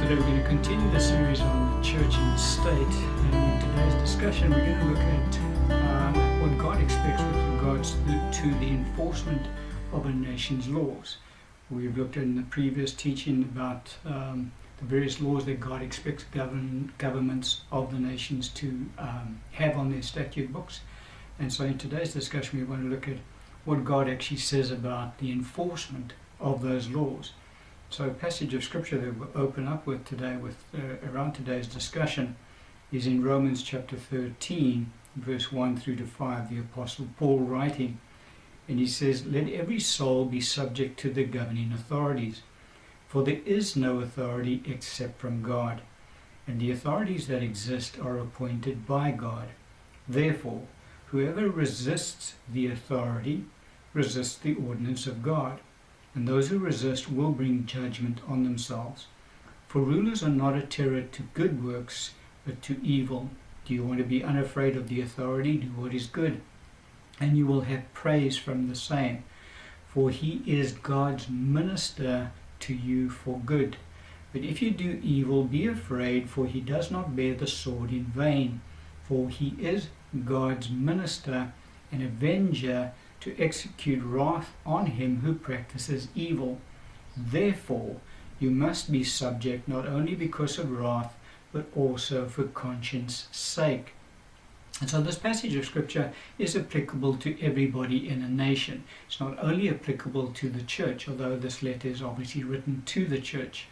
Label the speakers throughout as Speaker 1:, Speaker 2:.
Speaker 1: Today we're going to continue the series on the church and the state, and in today's discussion we're going to look at what God expects with regards to the enforcement of a nation's laws. We've looked at in the previous teaching about the various laws that God expects governments of the nations to have on their statute books. And so in today's discussion we want to look at what God actually says about the enforcement of those laws. So a passage of scripture that we'll open up with today, around today's discussion, is in Romans chapter 13, verse 1 through to 5, the Apostle Paul writing. And he says, "Let every soul be subject to the governing authorities, for there is no authority except from God, and the authorities that exist are appointed by God. Therefore, whoever resists the authority resists the ordinance of God, and those who resist will bring judgment on themselves. For rulers are not a terror to good works, but to evil. Do you want to be unafraid of the authority? Do what is good, and you will have praise from the same. For he is God's minister to you for good. But if you do evil, be afraid, for he does not bear the sword in vain. For he is God's minister, an avenger, to execute wrath on him who practices evil. Therefore, you must be subject not only because of wrath, but also for conscience sake." And so this passage of scripture is applicable to everybody in a nation. It's not only applicable to the church, although this letter is obviously written to the church,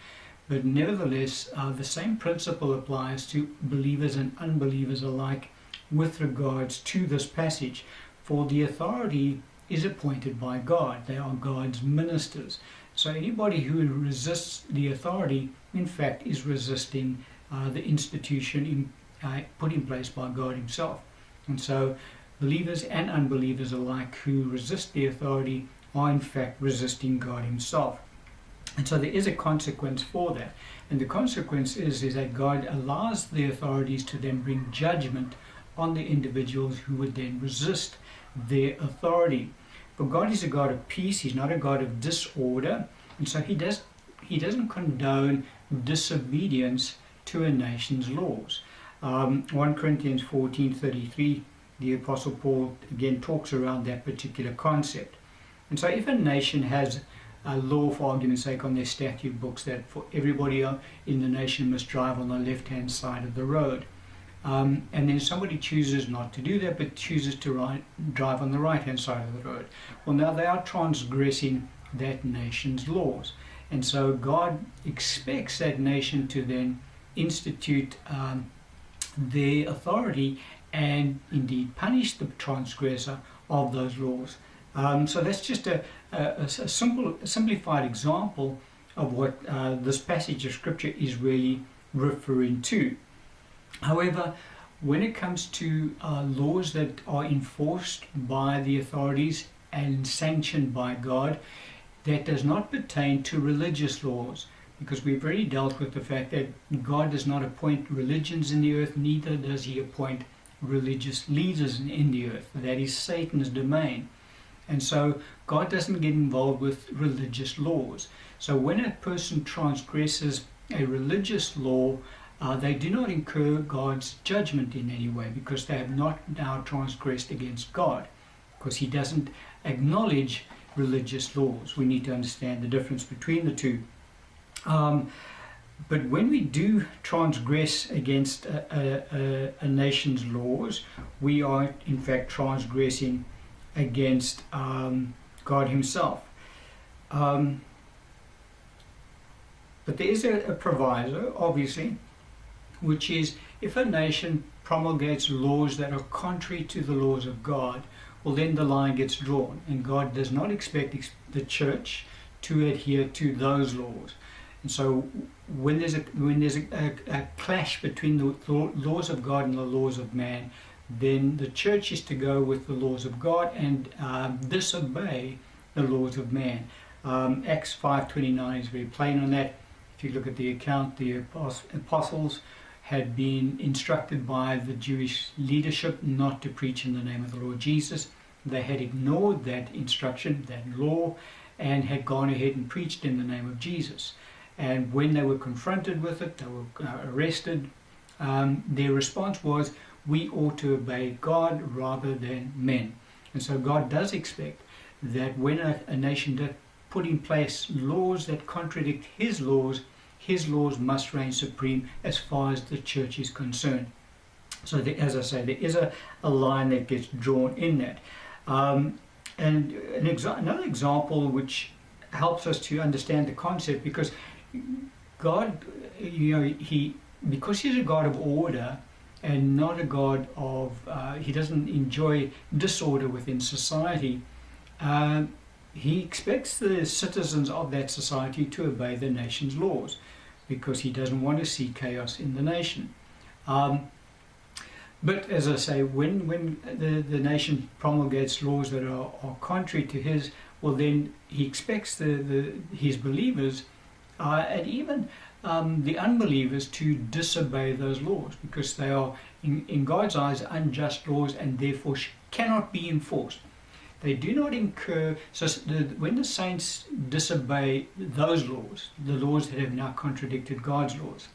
Speaker 1: but nevertheless the same principle applies to believers and unbelievers alike with regards to this passage. For the authority is appointed by God. They are God's ministers. So anybody who resists the authority, in fact, is resisting the institution put in place by God himself. And so believers and unbelievers alike who resist the authority are in fact resisting God himself. And so there is a consequence for that. And the consequence is that God allows the authorities to then bring judgment on the individuals who would then resist their authority. For God is a God of peace. He's not a God of disorder, and so he doesn't condone disobedience to a nation's laws. 1 Corinthians 14:33, the Apostle Paul again talks around that particular concept. And so if a nation has a law, for argument's sake, on their statute books that for everybody in the nation must drive on the left-hand side of the road, and then somebody chooses not to do that but chooses to drive on the right-hand side of the road, well, now they are transgressing that nation's laws. And so God expects that nation to then institute their authority and indeed punish the transgressor of those laws. So that's just a simplified example of what this passage of scripture is really referring to. However, when it comes to laws that are enforced by the authorities and sanctioned by God, that does not pertain to religious laws, because we've already dealt with the fact that God does not appoint religions in the earth, neither does he appoint religious leaders in the earth. That is Satan's domain. And so God doesn't get involved with religious laws. So when a person transgresses a religious law, they do not incur God's judgment in any way, because they have not now transgressed against God, because he doesn't acknowledge religious laws. We need to understand the difference between the two. But when we do transgress against a nation's laws, we are in fact transgressing against God himself. But there is a proviso, obviously, which is if a nation promulgates laws that are contrary to the laws of God, well, then the line gets drawn, and God does not expect the church to adhere to those laws. And so when there's a clash between the laws of God and the laws of man, then the church is to go with the laws of God and disobey the laws of man. Acts 5:29 is very plain on that. If you look at the account, the apostles had been instructed by the Jewish leadership not to preach in the name of the Lord Jesus. They had ignored that instruction, that law, and had gone ahead and preached in the name of Jesus. and when they were confronted with it, they were arrested. Their response was, we ought to obey God rather than men. And so God does expect that when a nation does put in place laws that contradict His laws must reign supreme as far as the church is concerned. So as I say, there is a line that gets drawn in that. And another example which helps us to understand the concept, because God, because He's a God of order and not a God of, He doesn't enjoy disorder within society. He expects the citizens of that society to obey the nation's laws, because He doesn't want to see chaos in the nation. But as I say, when the nation promulgates laws that are contrary to His, well, then He expects His believers and even the unbelievers to disobey those laws, because they are, in God's eyes, unjust laws and therefore cannot be enforced. They do not incur, so when the saints disobey those laws, the laws that have now contradicted God's laws,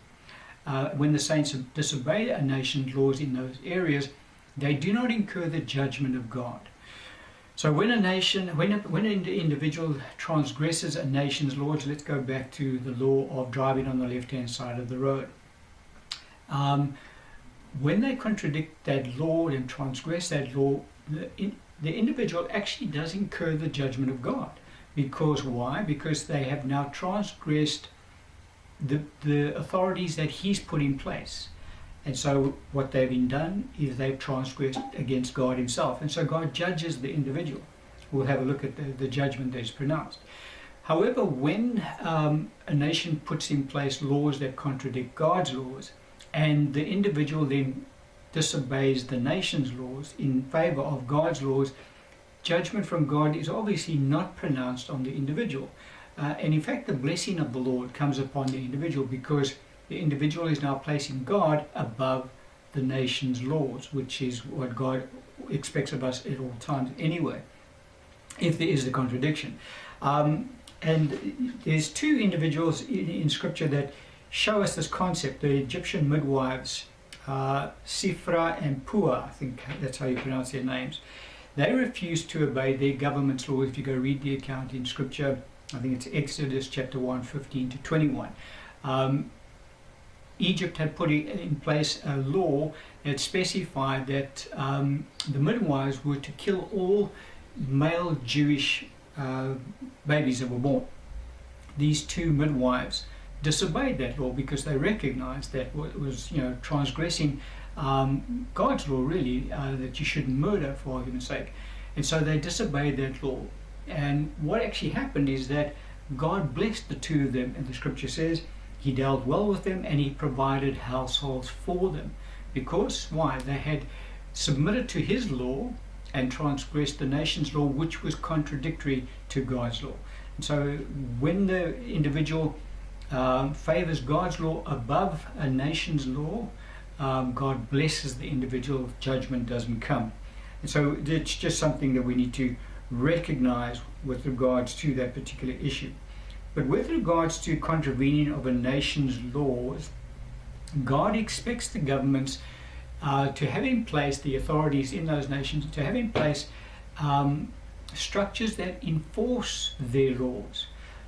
Speaker 1: when the saints disobey a nation's laws in those areas, they do not incur the judgment of God. So when an individual transgresses a nation's laws, let's go back to the law of driving on the left-hand side of the road. When they contradict that law and transgress that law, the individual actually does incur the judgment of God. Because why? Because they have now transgressed the authorities that He's put in place. And so what they've done is they've transgressed against God Himself. And so God judges the individual. We'll have a look at the judgment that is pronounced. However, when a nation puts in place laws that contradict God's laws, and the individual then disobeys the nation's laws in favor of God's laws, judgment from God is obviously not pronounced on the individual. And in fact, the blessing of the Lord comes upon the individual, because the individual is now placing God above the nation's laws, which is what God expects of us at all times anyway, if there is the contradiction. And there's two individuals in Scripture that show us this concept, the Egyptian midwives, Sifra and Pua, I think that's how you pronounce their names. They refused to obey their government's law. If you go read the account in Scripture, I think it's Exodus chapter 1, 15 to 21. Egypt had put in place a law that specified that the midwives were to kill all male Jewish babies that were born. These two midwives disobeyed that law because they recognized that it was, transgressing God's law, really, that you shouldn't murder, for argument's sake. And so they disobeyed that law. And what actually happened is that God blessed the two of them, and the Scripture says He dealt well with them and He provided households for them. Because, why? They had submitted to His law and transgressed the nation's law, which was contradictory to God's law. And so when the individual favors God's law above a nation's law, God blesses the individual, judgment doesn't come. And so it's just something that we need to recognize with regards to that particular issue. But with regards to contravening of a nation's laws, God expects the governments to have in place, the authorities in those nations, to have in place structures that enforce their laws.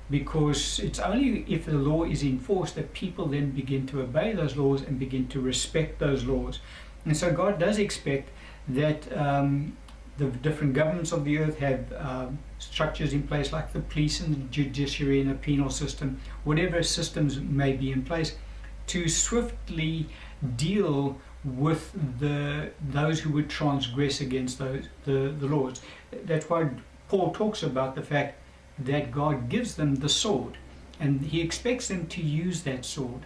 Speaker 1: Because it's only if the law is enforced that people then begin to obey those laws and begin to respect those laws. And so God does expect that the different governments of the earth have structures in place, like the police and the judiciary and the penal system, whatever systems may be in place, to swiftly deal with those who would transgress against the laws. That's why Paul talks about the fact that God gives them the sword, and He expects them to use that sword.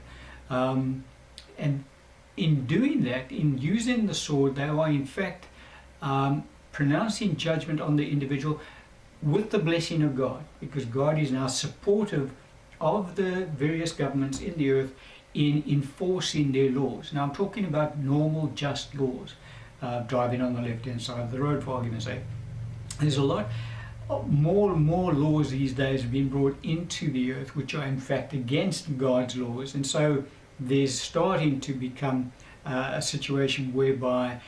Speaker 1: And in doing that, in using the sword, they are in fact pronouncing judgment on the individual with the blessing of God, because God is now supportive of the various governments in the earth in enforcing their laws. Now I'm talking about normal, just laws, driving on the left-hand side of the road, for argument's sake. There's a lot more laws these days have been brought into the earth which are in fact against God's laws, and so there's starting to become a situation whereby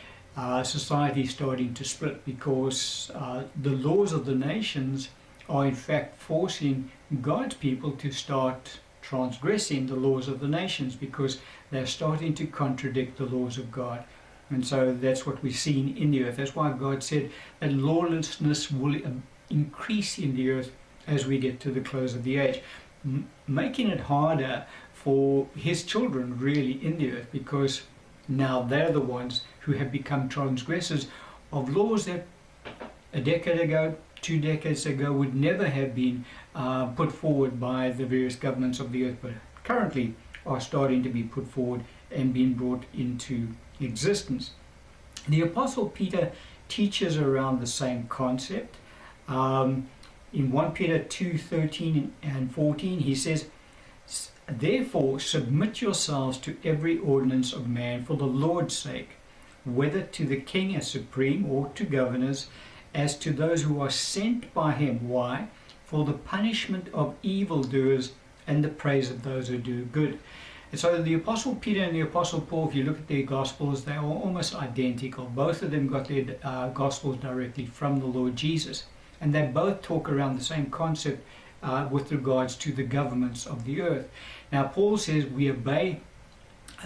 Speaker 1: society is starting to split, because the laws of the nations are in fact forcing God's people to start transgressing the laws of the nations, because they're starting to contradict the laws of God. And so that's what we've seen in the earth. That's why God said that lawlessness will increase in the earth as we get to the close of the age, making it harder for his children really in the earth, because now they're the ones who have become transgressors of laws that a decade ago, 2 decades ago would never have been put forward by the various governments of the earth, but currently are starting to be put forward and being brought into existence. The Apostle Peter teaches around the same concept. In 1 Peter 2:13 and 14, he says, "Therefore submit yourselves to every ordinance of man for the Lord's sake, whether to the king as supreme or to governors, as to those who are sent by him." Why? "For the punishment of evildoers and the praise of those who do good." And so the Apostle Peter and the Apostle Paul, if you look at their Gospels, they are almost identical. Both of them got their Gospels directly from the Lord Jesus. And they both talk around the same concept with regards to the governments of the earth. Now, Paul says we obey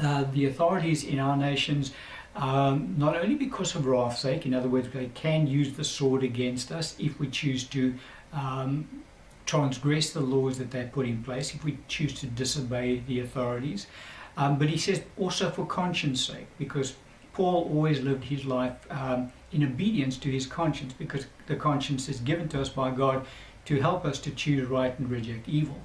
Speaker 1: the authorities in our nations not only because of wrath's sake, in other words, they can use the sword against us if we choose to transgress the laws that they put in place, if we choose to disobey the authorities, but he says also for conscience sake, because Paul always lived his life in obedience to his conscience, because the conscience is given to us by God to help us to choose right and reject evil.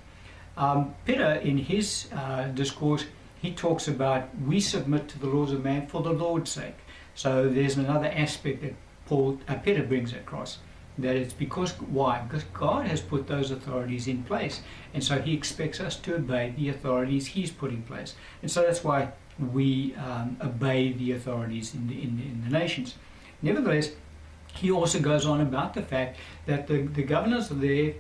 Speaker 1: Peter, in his discourse, he talks about we submit to the laws of man for the Lord's sake. So there's another aspect that Peter brings across, that it's because, why? Because God has put those authorities in place, and so he expects us to obey the authorities he's put in place. And so that's why we obey the authorities in the nations. Nevertheless, he also goes on about the fact that the governors are there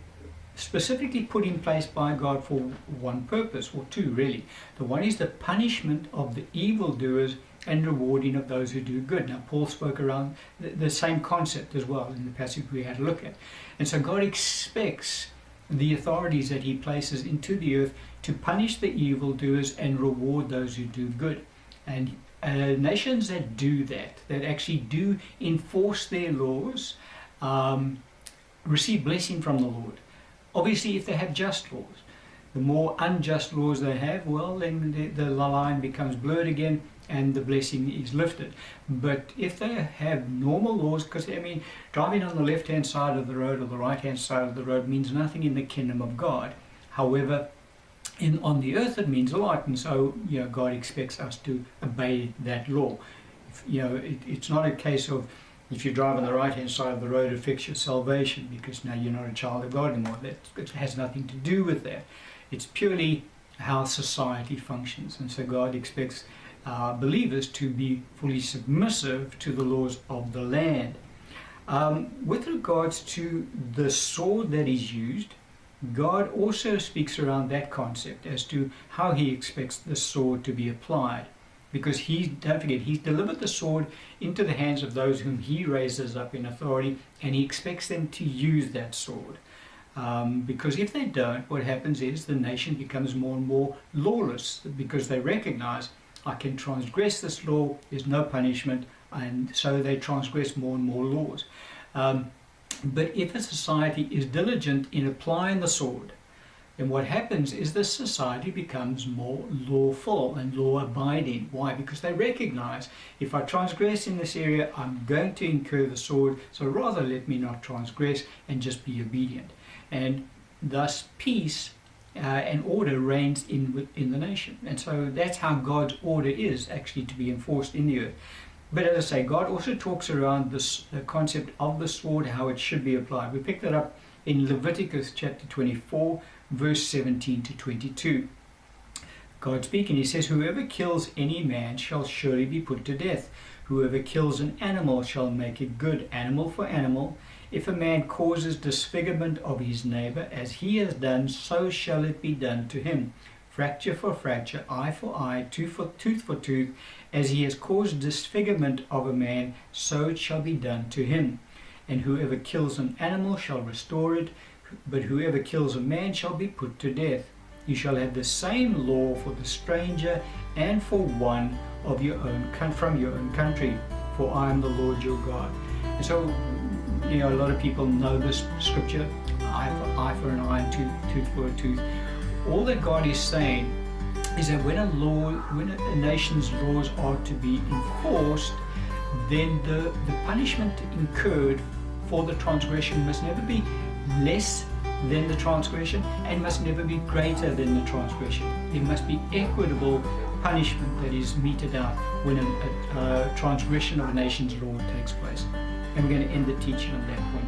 Speaker 1: specifically put in place by God for one purpose, or two really. The one is the punishment of the evildoers and rewarding of those who do good. Now, Paul spoke around the same concept as well in the passage we had a look at. And so God expects the authorities that he places into the earth to punish the evildoers and reward those who do good. And nations that do that actually do enforce their laws, receive blessing from the Lord. Obviously, if they have just laws. The more unjust laws they have, well, then the line becomes blurred again and the blessing is lifted. But if they have normal laws, because I mean, driving on the left-hand side of the road or the right-hand side of the road means nothing in the kingdom of God. However, on the earth it means a lot, and so God expects us to obey that law. It's not a case of if you drive on the right-hand side of the road, it affects your salvation, because now you're not a child of God anymore. That has nothing to do with that. It's purely how society functions, and so God expects believers to be fully submissive to the laws of the land. With regards to the sword that is used, God also speaks around that concept as to how he expects the sword to be applied. Because don't forget, he's delivered the sword into the hands of those whom he raises up in authority, and he expects them to use that sword. Because if they don't, what happens is the nation becomes more and more lawless, because they recognize, I can transgress this law, there's no punishment, and so they transgress more and more laws. But if a society is diligent in applying the sword, then what happens is the society becomes more lawful and law-abiding. Why? Because they recognize, if I transgress in this area, I'm going to incur the sword, so rather let me not transgress and just be obedient. And thus peace and order reigns in the nation. And so that's how God's order is actually to be enforced in the earth. But as I say, God also talks around the concept of the sword, how it should be applied. We pick that up in Leviticus chapter 24, verse 17 to 22. God speaking, he says, "Whoever kills any man shall surely be put to death. Whoever kills an animal shall make it good, animal for animal. If a man causes disfigurement of his neighbor, as he has done, so shall it be done to him. Fracture for fracture, eye for eye, tooth for tooth. As he has caused disfigurement of a man, so it shall be done to him. And whoever kills an animal shall restore it, but whoever kills a man shall be put to death. You shall have the same law for the stranger and for one of your own from your own country, for I am the Lord your God. And so, a lot of people know this scripture, eye for an eye and tooth for a tooth. All that God is saying is that when a nation's laws are to be enforced, then the punishment incurred for the transgression must never be less than the transgression and must never be greater than the transgression. There must be equitable punishment that is meted out when a transgression of a nation's law takes place. And we're going to end the teaching on that point.